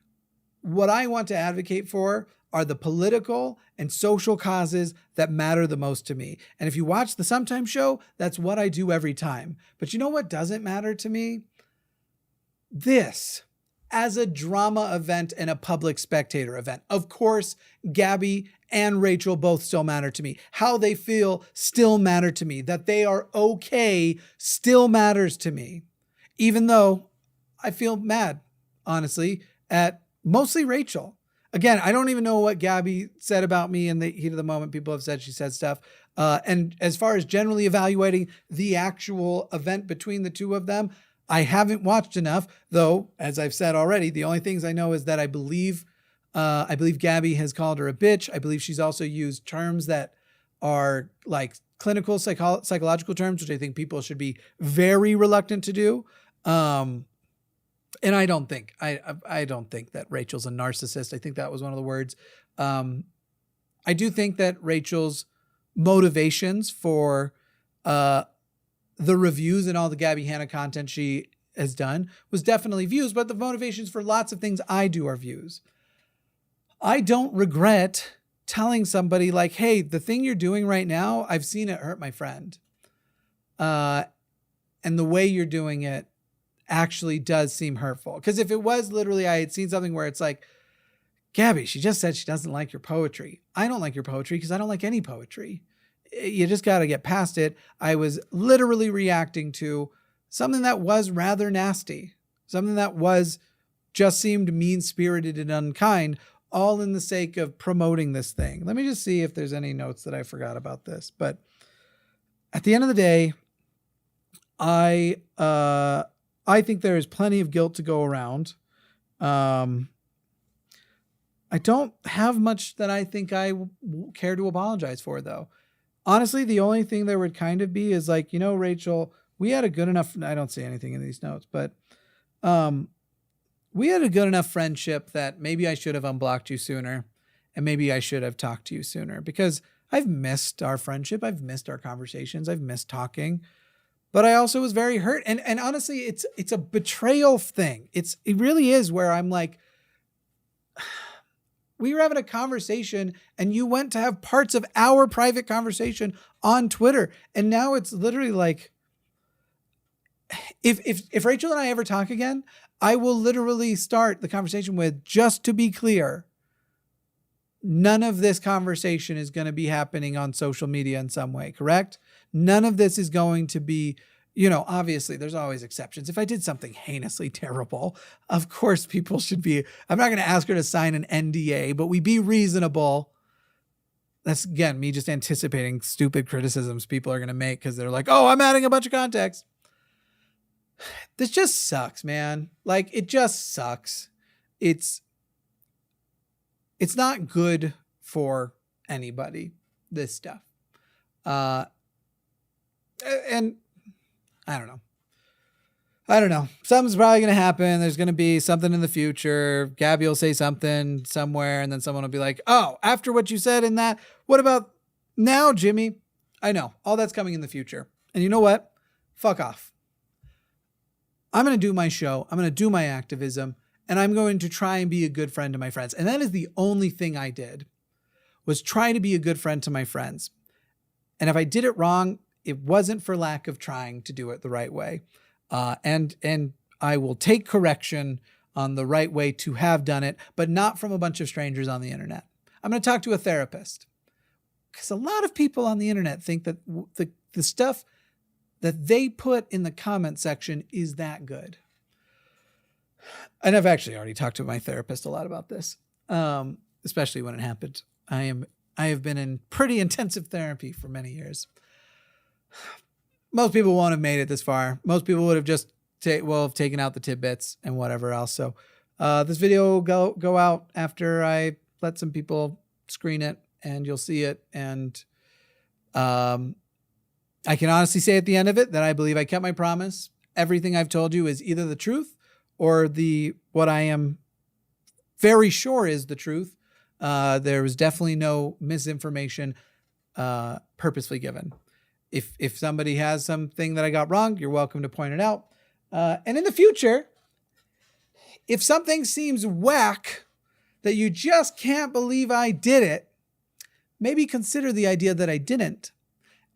what I want to advocate for are the political and social causes that matter the most to me. And if you watch the Sometimes Show, that's what I do every time. But you know what doesn't matter to me? This. As a drama event and a public spectator event. Of course, Gabby and Rachel both still matter to me. How they feel still matter to me. That they are okay still matters to me. Even though I feel mad, honestly, at mostly Rachel. Again, I don't even know what Gabby said about me in the heat of the moment. People have said she said stuff. And as far as generally evaluating the actual event between the two of them, I haven't watched enough, though, as I've said already, the only things I know is that I believe Gabby has called her a bitch. I believe she's also used terms that are like clinical psychological terms, which I think people should be very reluctant to do. And I don't think that Rachel's a narcissist. I think that was one of the words. I do think that Rachel's motivations for the reviews and all the Gabby Hanna content she has done was definitely views, but the motivations for lots of things I do are views. I don't regret telling somebody like, hey, the thing you're doing right now, I've seen it hurt my friend. And the way you're doing it actually does seem hurtful. Because if it was literally, I had seen something where it's like, Gabby, she just said she doesn't like your poetry. I don't like your poetry because I don't like any poetry. You just got to get past it. I was literally reacting to something that was rather nasty, something that was just seemed mean-spirited and unkind, all in the sake of promoting this thing. Let me just see if there's any notes that I forgot about this. But at the end of the day, I think there is plenty of guilt to go around. I don't have much that I think I care to apologize for, though. Honestly, the only thing there would kind of be is like, you know, Rachel, we had a good enough, I don't see anything in these notes, but we had a good enough friendship that maybe I should have unblocked you sooner, and maybe I should have talked to you sooner, because I've missed our friendship. I've missed our conversations. I've missed talking, but I also was very hurt. And honestly, it's a betrayal thing. It really is, where I'm like, we were having a conversation and you went to have parts of our private conversation on Twitter. And now it's literally like, if Rachel and I ever talk again, I will literally start the conversation with, just to be clear, none of this conversation is going to be happening on social media in some way, correct? None of this is going to be, obviously there's always exceptions. If I did something heinously terrible, of course people should be, I'm not going to ask her to sign an NDA, but we be reasonable. That's, again, me just anticipating stupid criticisms people are going to make because they're like, oh, I'm adding a bunch of context. This just sucks, man. Like, it just sucks. It's not good for anybody, this stuff. And I don't know. Something's probably going to happen. There's going to be something in the future. Gabby will say something somewhere, and then someone will be like, oh, after what you said in that, what about now, Jimmy? I know. All that's coming in the future. And you know what? Fuck off. I'm going to do my show. I'm going to do my activism, and I'm going to try and be a good friend to my friends. And that is the only thing I did, was try to be a good friend to my friends. And if I did it wrong, it wasn't for lack of trying to do it the right way. And I will take correction on the right way to have done it, but not from a bunch of strangers on the internet. I'm going to talk to a therapist, because a lot of people on the internet think that the stuff that they put in the comment section is that good. And I've actually already talked to my therapist a lot about this, especially when it happened. I have been in pretty intensive therapy for many years. Most people won't have made it this far. Most people would have just taken out the tidbits and whatever else. So this video will go out after I let some people screen it, and you'll see it. And I can honestly say at the end of it that I believe I kept my promise. Everything I've told you is either the truth or what I am very sure is the truth. There was definitely no misinformation purposely given. If somebody has something that I got wrong, you're welcome to point it out. And in the future, if something seems whack that you just can't believe I did it, maybe consider the idea that I didn't,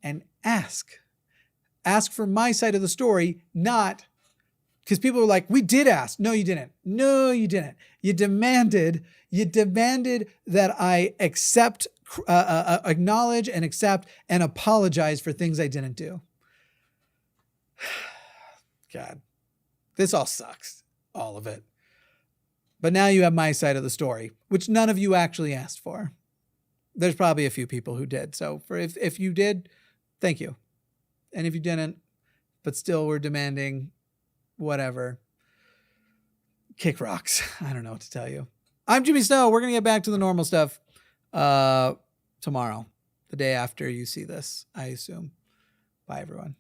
and ask for my side of the story, not because people are like, we did ask. No, you didn't. No, you didn't. You demanded that I accept, acknowledge and accept and apologize for things I didn't do. God, this all sucks. All of it. But now you have my side of the story, which none of you actually asked for. There's probably a few people who did. So if you did, thank you. And if you didn't, but still were demanding whatever, kick rocks. I don't know what to tell you. I'm Jimmy Snow. We're going to get back to the normal stuff tomorrow, the day after you see this, I assume. Bye, everyone.